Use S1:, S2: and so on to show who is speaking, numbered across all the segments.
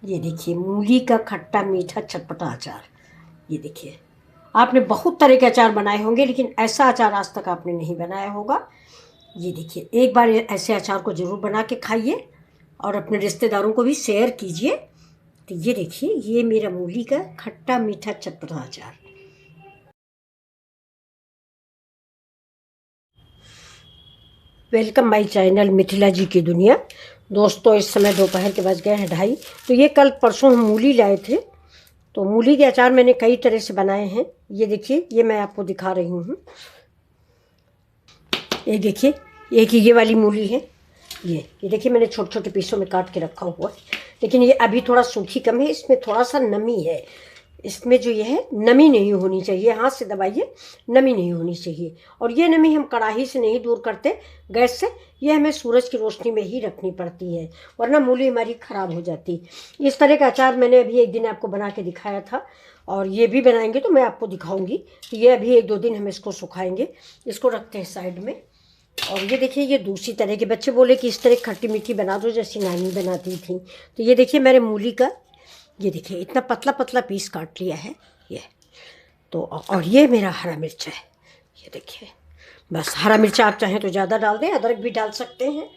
S1: ये देखिए मूली का खट्टा मीठा चटपटा अचार। ये देखिए, आपने बहुत तरह के अचार बनाए होंगे लेकिन ऐसा अचार आज तक आपने नहीं बनाया होगा। ये देखिए, एक बार ऐसे अचार को ज़रूर बना के खाइए और अपने रिश्तेदारों को भी शेयर कीजिए। तो ये देखिए, ये मेरा मूली का खट्टा मीठा चटपटा अचार। वेलकम माय चैनल मिथिला जी की दुनिया। दोस्तों, इस समय दोपहर के बज गए हैं 2:30। तो ये कल परसों हम मूली लाए थे, तो मूली के अचार मैंने कई तरह से बनाए हैं। ये देखिए, ये मैं आपको दिखा रही हूँ। ये देखिए, एक ये वाली मूली है। ये देखिए, मैंने छोटे छोटे पीसों में काट के रखा हुआ है, लेकिन ये अभी थोड़ा सूखी कम है, इसमें थोड़ा सा नमी है। इसमें जो ये है, नमी नहीं होनी चाहिए। हाथ से दबाइए, नमी नहीं होनी चाहिए। और ये नमी हम कढ़ाई से नहीं दूर करते, गैस से। ये हमें सूरज की रोशनी में ही रखनी पड़ती है, वरना मूली हमारी ख़राब हो जाती। इस तरह का अचार मैंने अभी एक दिन आपको बना के दिखाया था, और ये भी बनाएंगे तो मैं आपको दिखाऊंगी। तो ये अभी 1-2 दिन हम इसको सुखाएंगे। इसको रखते हैं साइड में। और ये देखिए, ये दूसरी तरह के बच्चे बोले कि इस तरह खट्टी मीठी बना दो जैसी नानी बनाती थी। तो ये देखिए, मैंने मूली का ये देखिए इतना पतला पतला पीस काट लिया है ये। तो और ये मेरा हरा मिर्च है। ये देखिए, बस हरा मिर्च आप चाहें तो ज़्यादा डाल दें, अदरक भी डाल सकते हैं।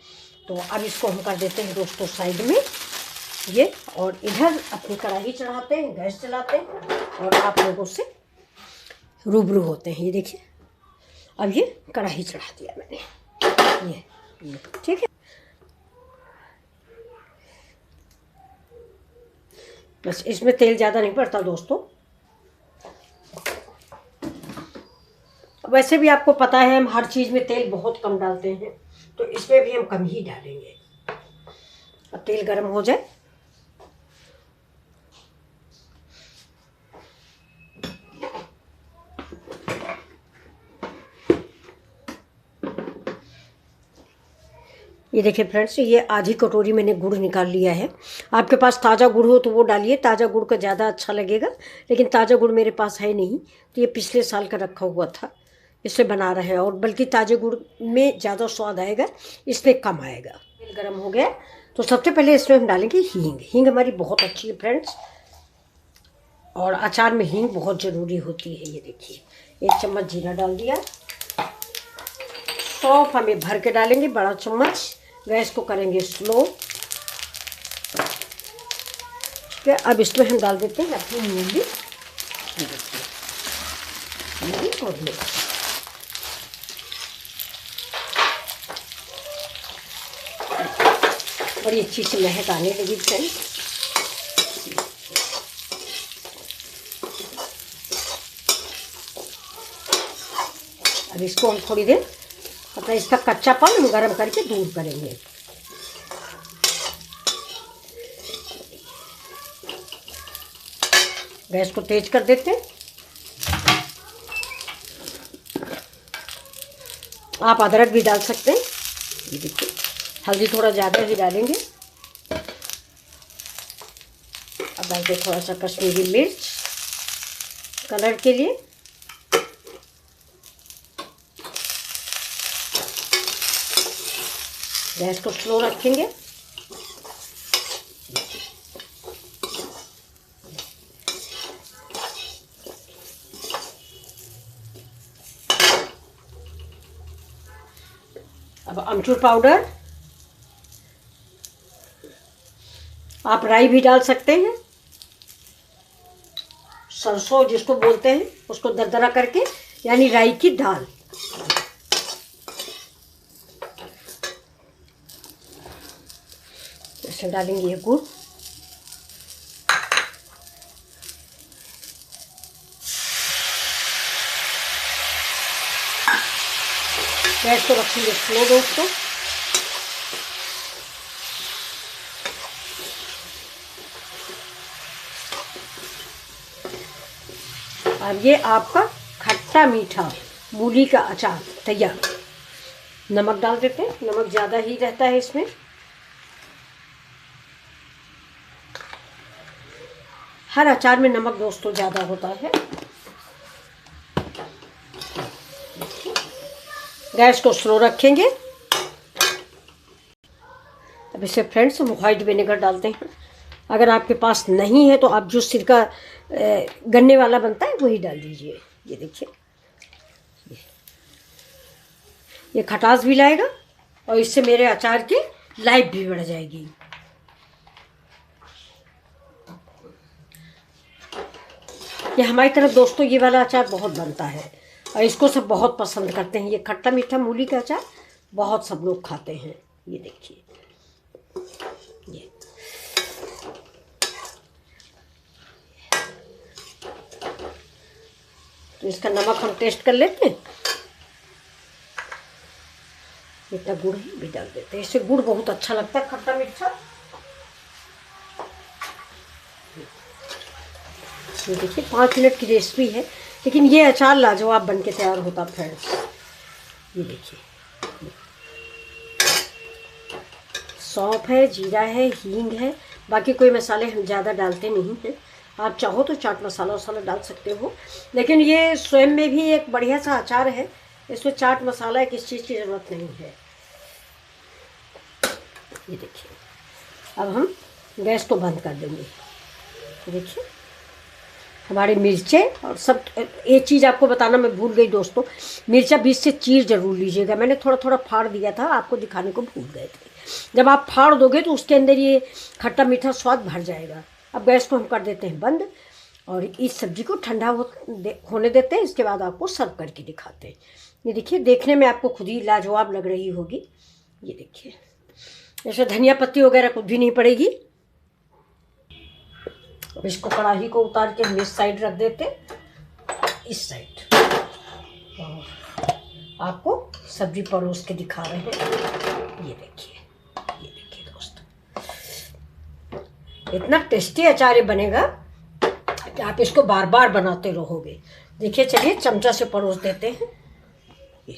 S1: तो अब इसको हम कर देते हैं दोस्तों साइड में ये। और इधर अपनी कढ़ाई चढ़ाते हैं, गैस चलाते हैं और आप लोगों से रूबरू होते हैं। ये देखिए, अब ये कढ़ाई चढ़ा दिया मैंने। ये ठीक है। बस इसमें तेल ज़्यादा नहीं पड़ता दोस्तों। वैसे भी आपको पता है, हम हर चीज़ में तेल बहुत कम डालते हैं, तो इसमें भी हम कम ही डालेंगे। अब तेल गर्म हो जाए, ये देखिए फ्रेंड्स, ये आधी कटोरी मैंने गुड़ निकाल लिया है। आपके पास ताज़ा गुड़ हो तो वो डालिए, ताज़ा गुड़ का ज़्यादा अच्छा लगेगा। लेकिन ताज़ा गुड़ मेरे पास है नहीं, तो ये पिछले साल का रखा हुआ था, इससे बना रहे हैं। और बल्कि ताज़े गुड़ में ज़्यादा स्वाद आएगा, इसमें कम आएगा। तेल गर्म हो गया, तो सबसे पहले इसमें हम डालेंगे हींग। हींग हमारी बहुत अच्छी है फ्रेंड्स, और अचार में हींग बहुत ज़रूरी होती है। ये देखिए, 1 चम्मच जीरा डाल दिया। सौंफ हमें भर के डालेंगे, बड़ा चम्मच। गैस को करेंगे स्लो। ठीक है, अब इसमें हम डाल देते हैं अपनी मूली। मूली और मिर्च। बड़ी अच्छी सी महक आने लगी फ्रेंड्स। अब इसको हम थोड़ी देर अपना इसका कच्चापन हम गर्म करके दूर करेंगे। गैस को तेज कर देते हैं। आप अदरक भी डाल सकते हैं। ये देखिए, हल्दी थोड़ा ज़्यादा ही डालेंगे। अब डालते थोड़ा सा कश्मीरी मिर्च कलर के लिए। गैस को स्लो रखेंगे। अब अमचूर पाउडर, आप राई भी डाल सकते हैं। सरसों जिसको बोलते हैं, उसको दरदरा करके, यानी राई की दाल। इसमें डालेंगे ये गुड़। गैस को रखेंगे स्लो दोस्तों। अब ये आपका खट्टा मीठा मूली का अचार तैयार। नमक डाल देते हैं, नमक ज़्यादा ही रहता है इसमें। हर अचार में नमक दोस्तों ज़्यादा होता है। गैस को स्लो रखेंगे। अब इसे फ्रेंड्स हम व्हाइट विनेगर डालते हैं। अगर आपके पास नहीं है तो आप जो सिरका गन्ने वाला बनता है वही डाल दीजिए। ये देखिए, ये खटास भी लाएगा और इससे मेरे अचार की लाइफ भी बढ़ जाएगी। ये हमारी तरफ दोस्तों ये वाला अचार बहुत बनता है और इसको सब बहुत पसंद करते हैं। ये खट्टा मीठा मूली का अचार बहुत सब लोग खाते हैं। ये देखिए, ये तो इसका नमक हम टेस्ट कर लेते हैं। इतना गुड़ ही भी डाल देते हैं, इससे गुड़ बहुत अच्छा लगता है खट्टा मीठा। ये देखिए 5 मिनट की रेसिपी है, लेकिन ये अचार लाजवाब बन के तैयार होता फ्रेंड्स। ये देखिए, सौंफ है, जीरा है, हींग है, बाकी कोई मसाले हम ज़्यादा डालते नहीं हैं। आप चाहो तो चाट मसाला वसाला डाल सकते हो, लेकिन ये स्वयं में भी एक बढ़िया सा अचार है, इसमें चाट मसाला किस चीज़ की ज़रूरत नहीं है। ये देखिए, अब हम गैस को बंद कर देंगे। देखिए हमारी मिर्चें और सब। एक चीज़ आपको बताना मैं भूल गई दोस्तों, मिर्चा बीच से चीर जरूर लीजिएगा। मैंने थोड़ा थोड़ा फाड़ दिया था, आपको दिखाने को भूल गए थे। जब आप फाड़ दोगे तो उसके अंदर ये खट्टा मीठा स्वाद भर जाएगा। अब गैस को हम कर देते हैं बंद और इस सब्ज़ी को ठंडा होने देते हैं। इसके बाद आपको सर्व करके दिखाते हैं। ये देखिए, देखने में आपको खुद ही लाजवाब लग रही होगी। ये देखिए, जैसे धनिया पत्ती वगैरह कुछ भी नहीं पड़ेगी। अब इसको कढ़ाई को उतार के हम इस साइड रख देते, इस साइड, और आपको सब्जी परोस के दिखा रहे हैं। ये देखिए दोस्तों, इतना टेस्टी अचार बनेगा कि आप इसको बार बार बनाते रहोगे। देखिए, चलिए चमचा से परोस देते हैं। ये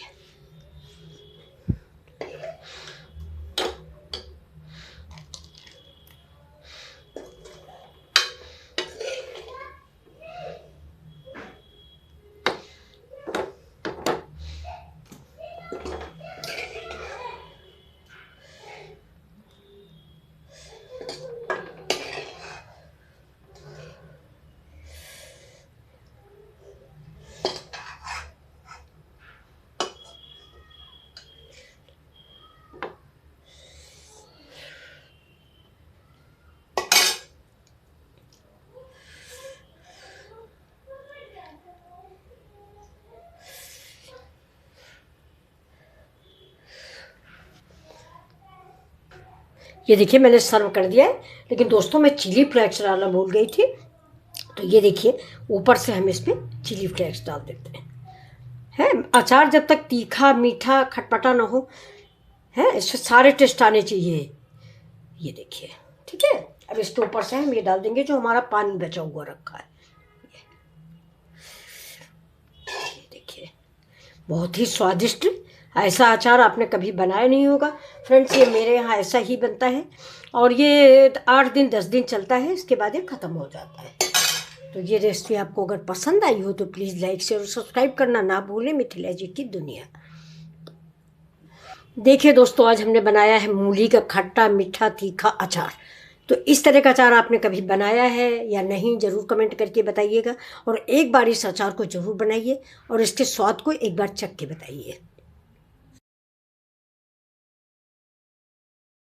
S1: ये देखिए, मैंने सर्व कर दिया है, लेकिन दोस्तों मैं चिली फ्लेक्स डालना भूल गई थी। तो ये देखिए, ऊपर से हम इसमें चिली फ्लेक्स डाल देते हैं। अचार जब तक तीखा मीठा खटपटा ना हो, है इससे सारे टेस्ट आने चाहिए। ये देखिए, ठीक है। अब इसके ऊपर से हम ये डाल देंगे जो हमारा पानी बचा हुआ रखा है। ये देखिए, बहुत ही स्वादिष्ट। ऐसा अचार आपने कभी बनाया नहीं होगा फ्रेंड्स। ये मेरे यहाँ ऐसा ही बनता है और ये 8 दिन 10 दिन चलता है, इसके बाद ये ख़त्म हो जाता है। तो ये रेसिपी आपको अगर पसंद आई हो तो प्लीज़ लाइक शेयर और सब्सक्राइब करना ना भूलें। मिथिला जी की दुनिया। देखिए दोस्तों, आज हमने बनाया है मूली का खट्टा मीठा तीखा अचार। तो इस तरह का अचार आपने कभी बनाया है या नहीं, ज़रूर कमेंट करके बताइएगा। और एक बार इस अचार को ज़रूर बनाइए और इसके स्वाद को एक बार चख के बताइए।